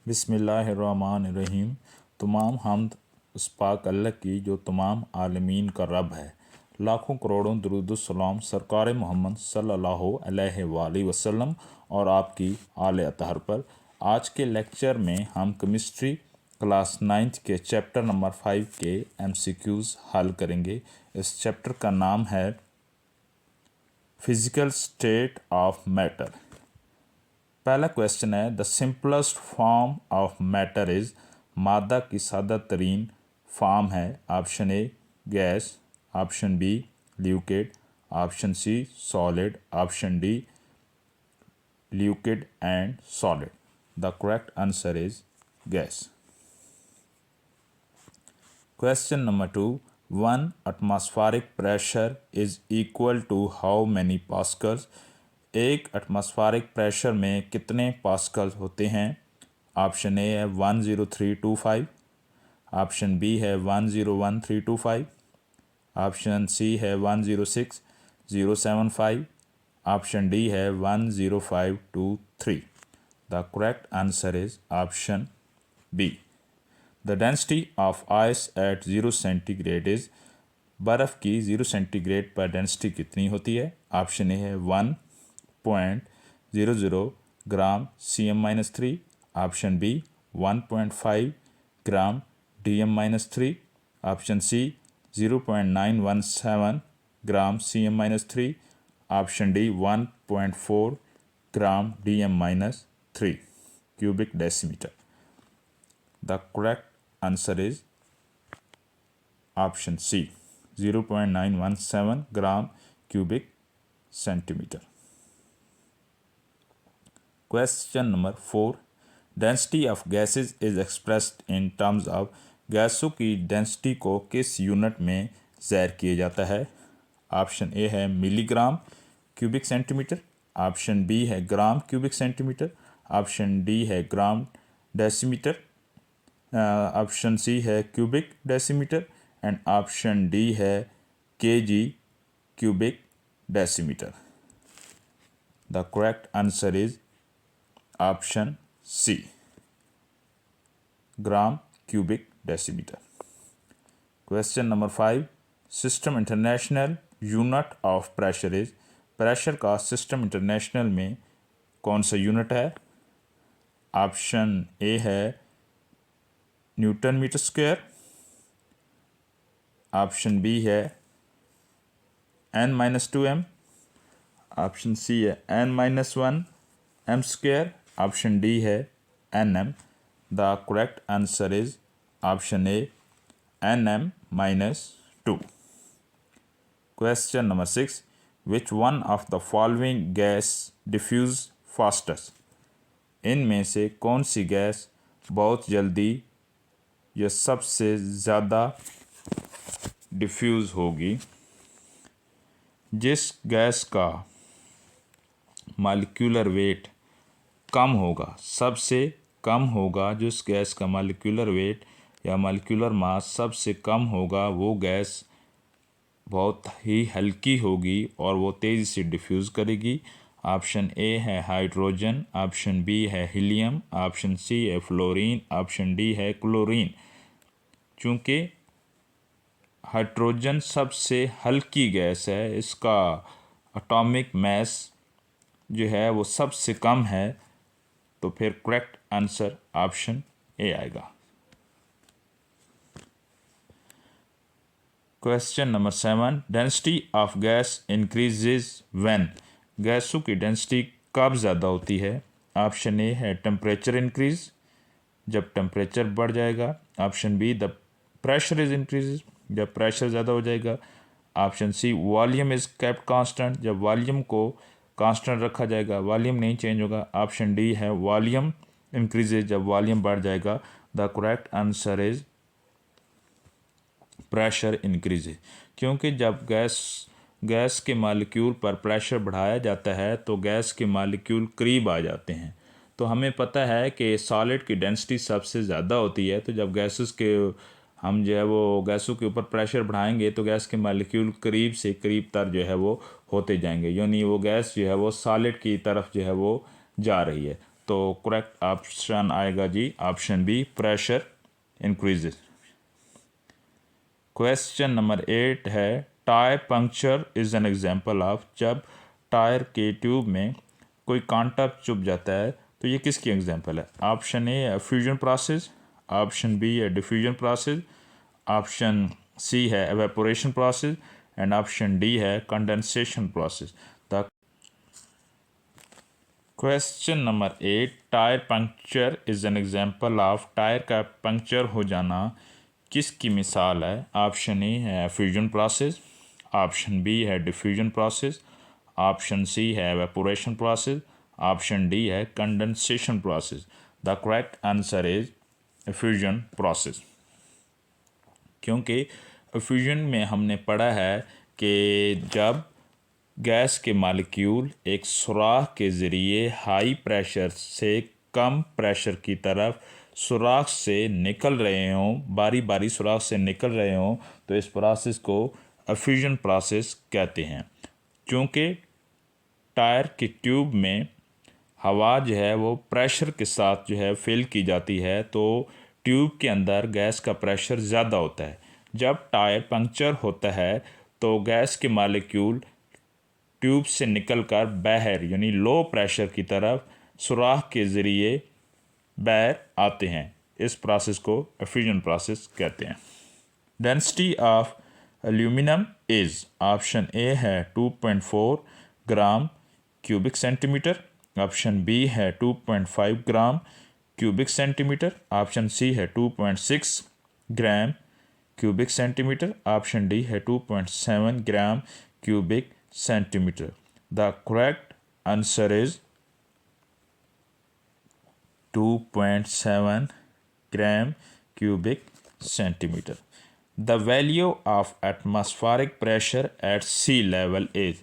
बिस्मिल्लाहिर्रहमानिर्रहीम। तमाम हम्द उस पाक अल्लाह की जो तमाम आलमीन का रब है। लाखों करोड़ों दुरूद-उस-सलाम सरकार मोहम्मद सल्लल्लाहु अलैहि वसल्लम और आपकी आले अतहर पर। आज के लेक्चर में हम केमिस्ट्री क्लास 9th के चैप्टर नंबर 5 के MCQs हल करेंगे। इस चैप्टर का नाम है फिज़िकल स्टेट ऑफ मैटर। पहला क्वेश्चन है, the simplest form of matter is. मादा की सादा तरीन फॉर्म है। Option A gas, option B liquid, option C solid, option D liquid and solid. The correct answer is gas. Question number 2, 1 atmospheric pressure is equal to how many pascals. एक atmospheric pressure में कितने pascal होते हैं। Option A है 10325, option B है 101325, option C है 106075, option D है 10523। The correct answer is option B. The density of ice at 0 centigrade is. बर्फ़ की 0 सेंटीग्रेड पर डेंसिटी कितनी होती है। ऑप्शन ए है 1.00 gram CM-3, option B 1.5 gram DM-3, option C 0.917 gram CM-3, option D 1.4 gram DM-3 cubic decimetre. The correct answer is option C 0.917 gram cubic centimetre. Question number 4, density of gases is expressed in terms of. गैसों की density को किस unit में ज़ाहिर किया जाता है। Option A है milligram cubic centimetre, option B है gram cubic centimetre, option D है ग्राम डेसीमीटर, ऑप्शन सी है cubic decimetre and option D है kg cubic decimetre. The correct answer is option C gram cubic decimetre. Question number 5, system international unit of pressure is. Pressure का system international में कौन सा unit है। Option A है newton metre square, option B है n-2m, option C है n-1 m square, option D है nm। The correct answer is option A nm-2। Question number 6, which one of the following gas diffuse fastest. इनमें से कौन सी gas बहुत जल्दी या सबसे ज़्यादा डिफ्यूज़ होगी। जिस गैस का मॉलिक्यूलर वेट कम होगा, सबसे कम होगा, जिस गैस का मॉलिक्यूलर वेट या मॉलिक्यूलर मास सबसे कम होगा, वो गैस बहुत ही हल्की होगी और वो तेज़ी से डिफ्यूज़ करेगी। ऑप्शन ए है हाइड्रोजन, ऑप्शन बी है हीलियम, ऑप्शन सी है फ्लोरीन, ऑप्शन डी है क्लोरीन। चूँकि हाइड्रोजन सबसे हल्की गैस है, इसका एटॉमिक मास जो है वो सबसे कम है, तो फिर करेक्ट आंसर ऑप्शन ए आएगा। Question number 7, density of gas increases when. गैसों की डेंसिटी कब ज़्यादा होती है। ऑप्शन ए है टेम्परेचर इंक्रीज, जब टेम्परेचर बढ़ जाएगा। Option B the pressure is increase, जब प्रेशर ज़्यादा हो जाएगा। Option C volume is kept constant, जब वॉल्यूम को कांस्टेंट रखा जाएगा, वॉल्यूम नहीं चेंज होगा। ऑप्शन डी है वॉल्यूम इंक्रीजेज, जब वॉल्यूम बढ़ जाएगा। The correct answer is pressure increases, क्योंकि जब गैस के मालिक्यूल पर प्रेशर बढ़ाया जाता है तो गैस के मालिक्यूल करीब आ जाते हैं। तो हमें पता है कि सॉलिड की डेंसिटी सबसे ज़्यादा होती है, तो जब गैसेस के हम जो है वो गैसों के ऊपर प्रेशर बढ़ाएंगे तो गैस के मालिक्यूल करीब से करीब तर जो है वो होते जाएंगे, यानी वो गैस जो है वो सॉलिड की तरफ जो है वो जा रही है। तो करेक्ट ऑप्शन आएगा जी option B, pressure increases. Question number 8 है tyre puncture is an example of, जब टायर के ट्यूब में कोई कांटा चुभ जाता है तो ये किसकी एग्जांपल है? ऑप्शन ए है फ्यूजन प्रोसेस, ऑप्शन बी है डिफ्यूजन प्रोसेस, ऑप्शन सी है evaporation process and option D है condensation process. The question number 8 tyre puncture is an example of, tyre का पंक्चर हो जाना किसकी मिसाल है? ऑप्शन ए है फ्यूजन प्रोसेस, ऑप्शन बी है डिफ्यूजन प्रोसेस, ऑप्शन सी है एवेपोरेशन प्रोसेस, ऑप्शन डी है condensation process. The correct answer is fusion process, क्योंकि फ्यूजन में हमने पढ़ा है कि जब गैस के मालिक्यूल एक सुराख के ज़रिए हाई प्रेशर से कम प्रेशर की तरफ सुराख से निकल रहे हों, बारी बारी सुराख से निकल रहे हों, तो इस प्रोसेस को फ्यूजन प्रोसेस कहते हैं। क्योंकि टायर की ट्यूब में हवा जो है वो प्रेशर के साथ जो है फिल की जाती है, तो ट्यूब के अंदर गैस का प्रेशर ज़्यादा होता है। जब टायर पंक्चर होता है तो गैस के मालिक्यूल ट्यूब से निकलकर बाहर यानी लो प्रेशर की तरफ सुराख के ज़रिए बाहर आते हैं। इस प्रोसेस को फ्यूजन प्रोसेस कहते हैं। Density of aluminium is, option A है 2.4 gram cubic centimetre, option B है 2.5 gram cubic centimetre, option C है 2.6 gram cubic centimetre, option D है 2.7 gram cubic centimetre. The correct answer is 2.7 gram cubic centimetre. The value of atmospheric pressure at sea level is,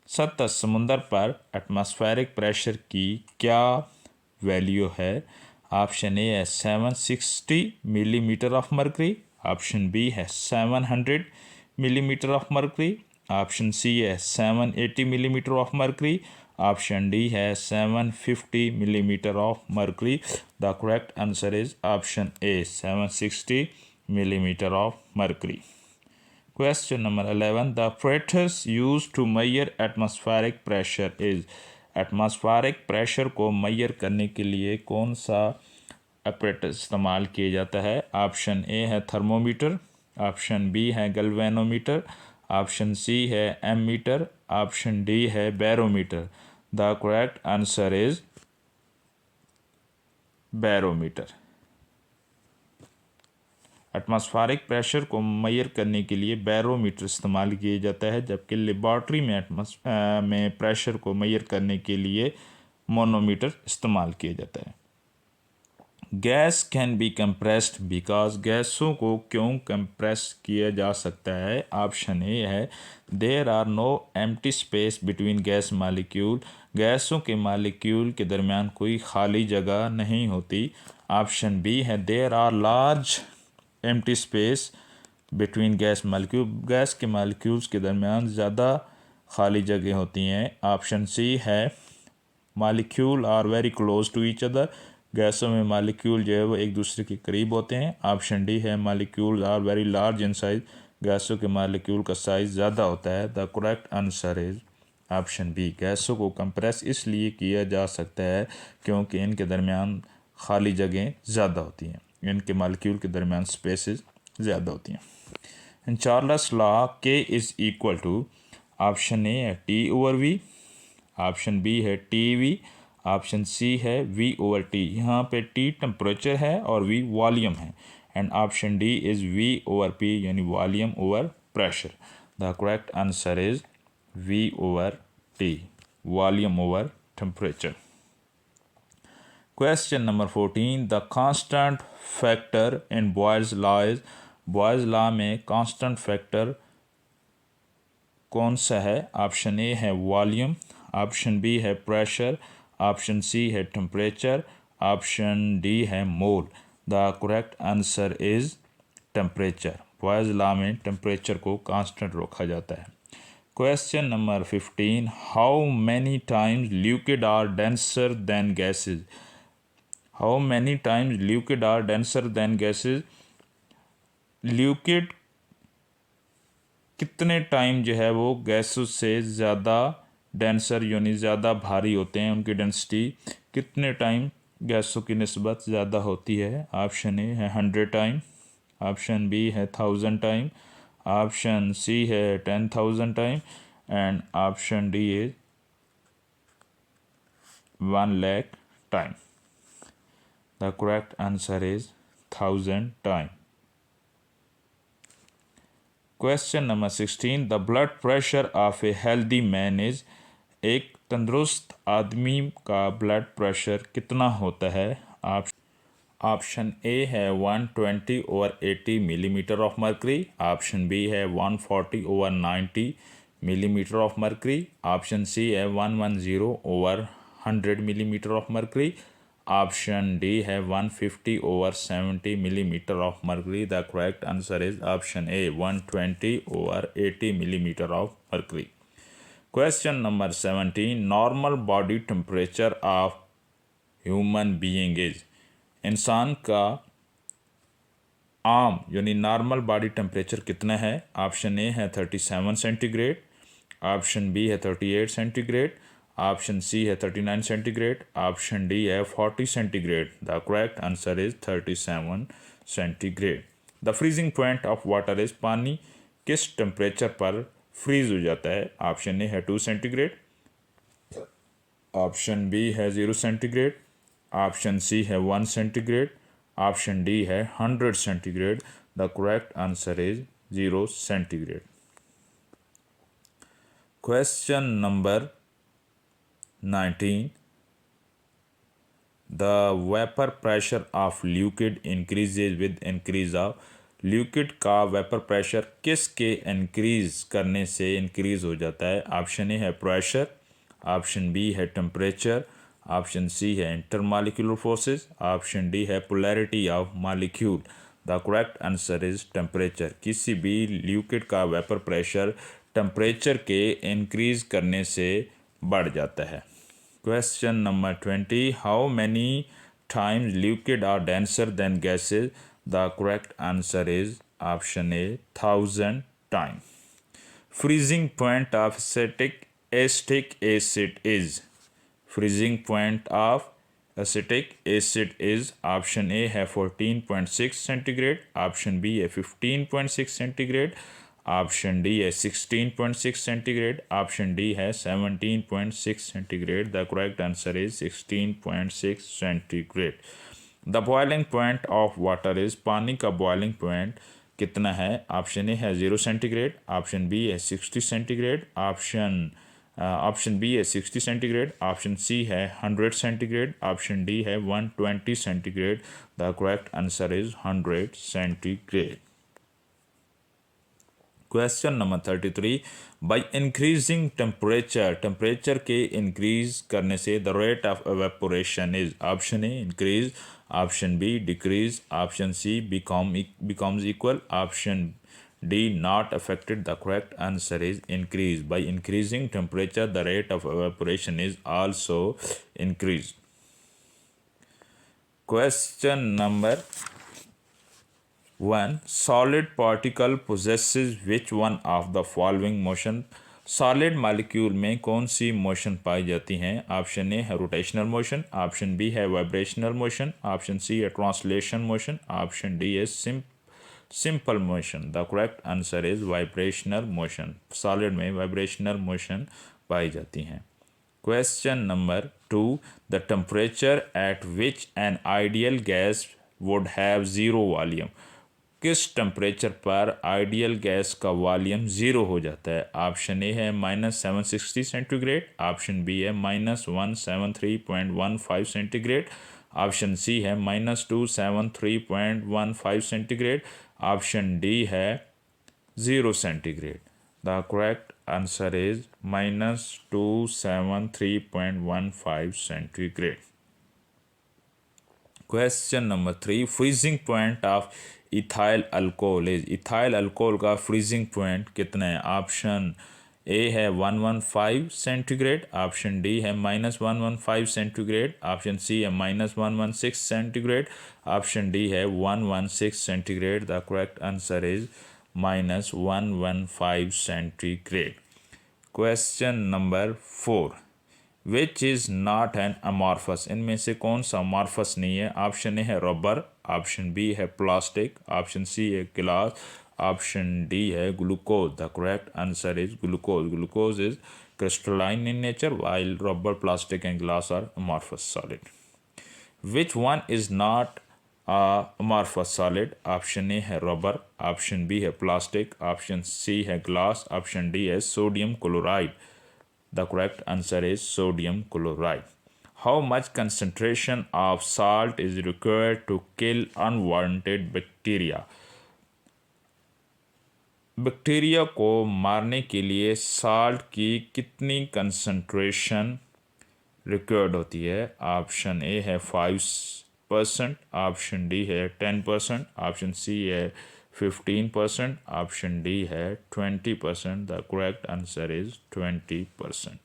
सतह समुंदर पर atmospheric pressure की क्या value है? Option A है 760 millimetre of mercury, option B है 700 millimetre of mercury, option C है 780 millimetre of mercury, option D है 750 millimetre of mercury. The correct answer is option A 760 millimeter of mercury. Question number 11. The apparatus used to measure atmospheric pressure is, atmospheric pressure को measure करने के लिए कौन सा apparatus इस्तेमाल किया जाता है? ऑप्शन ए है थर्मोमीटर, ऑप्शन बी है गैल्वेनोमीटर, ऑप्शन सी है एमीटर, ऑप्शन डी है barometer. The correct answer is barometer. Atmospheric pressure को मेजर करने के लिए बैरोमीटर इस्तेमाल किया जाता है, जबकि लेबॉर्ट्री में प्रेशर को मेजर करने के लिए मोनोमीटर इस्तेमाल किया जाता है। Gas can be compressed because, गैसों को क्यों कंप्रेस किया जा सकता है? ऑप्शन ए है there are no empty space between gas molecule, गैसों के मालिक्यूल के दरमियान कोई खाली जगह नहीं होती। ऑप्शन बी है there are large empty space between gas molecule, gas के मालिक्यूल्स के दरमियान ज़्यादा खाली जगह होती हैं। ऑप्शन सी है molecule are very close to each other, गैसों में मालिक्यूल जो है वो एक दूसरे के करीब होते हैं। ऑप्शन डी है molecule are very large in size, गैसों के मालिक्यूल का साइज़ ज़्यादा होता है। The correct answer is option B, गैसों को कंप्रेस इसलिए किया जा सकता है क्योंकि इनके दरमियान खाली जगह ज़्यादा होती हैं, इनके मालिक्यूल के दरमियान स्पेसेस ज़्यादा होती हैं। In Charles law K is equal to, option A है T over V, option B है टी वी, ऑप्शन सी है वी ओवर टी। यहाँ पे टी टेम्परेचर है और वी वॉल्यूम है, and option D is V over P यानी volume over pressure. The correct answer is V over T, volume over temperature. Question number 14. The constant factor in Boyle's law is, Boyle's law में constant factor कौन सा है? Option A है volume, option B है pressure, option C है temperature, option D है mole. The correct answer is temperature. Boyle's law में temperature को कांस्टेंट रखा जाता है। Question number 15. How many times liquid are denser than gases, how many times liquid are denser than gases, liquid कितने time जो है वो गैसेस से ज़्यादा डेंसर यानी ज़्यादा भारी होते हैं, उनकी डेंसिटी कितने टाइम गैसों की निस्बत ज़्यादा होती है। ऑप्शन ए है 100 टाइम, ऑप्शन बी है 1000 टाइम, ऑप्शन सी है 10,000 time and option D is 1,00,000 time. The correct answer is 1000 time. Question number 16, the blood pressure of a healthy man is, एक तंदुरुस्त आदमी का ब्लड प्रेशर कितना होता है। ऑप्शन ए है 120/80 millimetre of mercury, option B है 140/90 millimetre of mercury, option C है 110/100 millimetre of mercury, option D है 150/70 millimetre of mercury. The correct answer is option A 120/80 millimetre of mercury. Question number 17, normal body temperature of human being is, इंसान का आम यानी normal body temperature कितना है। Option A है 37 centigrade, option B है 38 centigrade, option C है 39 centigrade, option D है 40 centigrade. The correct answer is 37 centigrade. The freezing point of water is, पानी किस टेम्परेचर पर फ्रीज हो जाता है। ऑप्शन ए है 2 सेंटीग्रेड, ऑप्शन बी है 0 सेंटीग्रेड, ऑप्शन सी है 1 सेंटीग्रेड, ऑप्शन डी है 100 centigrade. The correct answer is 0 centigrade. Question number 19, the vapour pressure of liquid increases with increase of, liquid का vapour pressure किसके increase करने से increase हो जाता है। ऑप्शन ए है प्रेशर, ऑप्शन बी है टेम्परेचर, ऑप्शन सी है इंटरमॉलिक्यूलर फोर्सेस, ऑप्शन डी है polarity of molecule. The correct answer is temperature. किसी भी लिक्विड का वेपर प्रेशर टेम्परेचर के इंक्रीज करने से बढ़ जाता है। Question number 20, how many times liquid are denser than gases. The correct answer is option A 1000 time. Freezing point of acetic acid is, freezing point of acetic acid is, option A है 14.6 centigrade, option B है 15.6 centigrade, option D है 16.6 centigrade, option D है 17.6 centigrade. The correct answer is 16.6 centigrade. The boiling point of water is, पानी का boiling point कितना है। Option A है 0 centigrade, option B है 60 सेंटीग्रेड, ऑप्शन बी है 60 सेंटीग्रेड, ऑप्शन सी है 100 सेंटीग्रेड, ऑप्शन डी है 120 centigrade. The correct answer is 100 centigrade. Question number 33, by increasing temperature, temperature के इंक्रीज करने से the rate of evaporation is, option A increase, option B decrease, option C becomes equal, ऑप्शन D not affected. The correct answer is increase. By increasing temperature, the rate of evaporation is also increased. Question number 1, solid particle possesses which one of the following motion? Solid molecule में कौन सी motion पाई जाती हैं। Option A है rotational motion, option B है vibrational motion, option C है translation motion, option D है simple motion. The correct answer is vibrational motion. Solid में vibrational motion पाई जाती हैं। Question number 2, the temperature at which an ideal gas would have zero volume, किस temperature पर ideal gas का volume zero हो जाता है। ऑप्शन ए है -760 सेंटीग्रेड, ऑप्शन बी है -173.15 सेंटीग्रेड, ऑप्शन सी है -273.15 सेंटीग्रेड, ऑप्शन डी है 0 centigrade. The correct answer is -273.15 centigrade. Question number 3, freezing point of ethyl alcohol is, ethyl alcohol का freezing point कितना है। ऑप्शन ए है 115 centigrade, option D है -115 centigrade, option C है -116 centigrade, option D है 116 centigrade. The correct answer is -115 centigrade. Question number 4, which is not an amorphous, इनमें से कौन सा अमॉर्फस नहीं है? ऑप्शन ए है रबर, ऑप्शन बी है प्लास्टिक, ऑप्शन सी है गिलास, ऑप्शन डी है glucose. The correct answer is glucose. Glucose is crystalline in nature while rubber, plastic and glass are amorphous solid. Which one is not a amorphous solid? Option A है rubber, option B है plastic, option C है glass, option D है sodium chloride. The correct answer is sodium chloride. How much concentration of salt is required to kill unwanted bacteria? Bacteria को मारने के लिए salt की कितनी कंसंट्रेशन रिक्वायर्ड होती है? ऑप्शन ए है 5%, ऑप्शन डी है 10%, ऑप्शन सी है 15%, ऑप्शन डी है 20%। The correct answer is 20%।